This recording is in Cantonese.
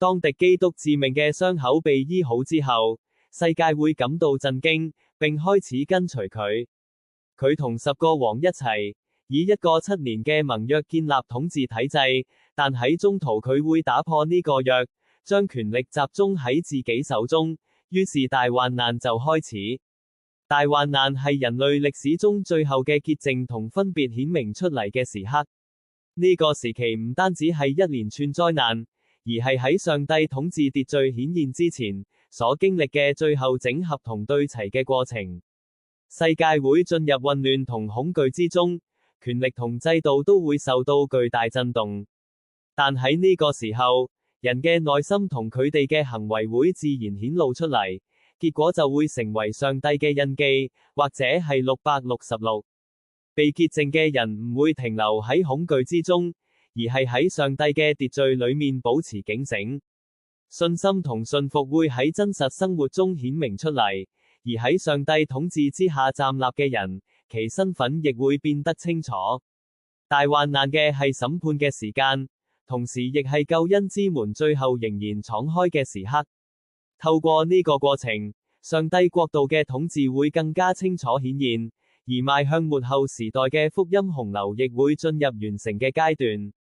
當敵基督致命嘅傷口被醫好之後，世界會感到震驚，並開始跟隨佢。佢同10個王一齊，以一個7年嘅盟約建立統治體制，但喺中途佢會打破呢個約，將權力集中喺自己手中，於是大患難就開始。大患難係人類歷史中最後嘅潔淨同分別顯明出嚟嘅時刻。呢個時期唔單止係一連串災難，而係喺上帝統治秩序顯現之前所經歷嘅最後整合同對齊嘅過程。世界會進入混亂同恐懼之中，權力同制度都會受到巨大震動。但喺呢個時候，人嘅內心同佢哋嘅行為會自然顯露出嚟，結果就會成為上帝嘅印記，或者係666。被潔淨嘅人唔會停留喺恐懼之中，而係喺上帝嘅秩序裏面保持警醒。信心同信服會喺真實生活中顯明出嚟，而喺上帝統治之下站立嘅人，其身份亦會變得清楚。大患難嘅係審判嘅時間，同時亦係救恩之門最後仍然敞開嘅時刻。透過呢個過程，上帝國度嘅統治會更加清楚顯現，而邁向末後時代嘅福音洪流亦會進入完成嘅階段。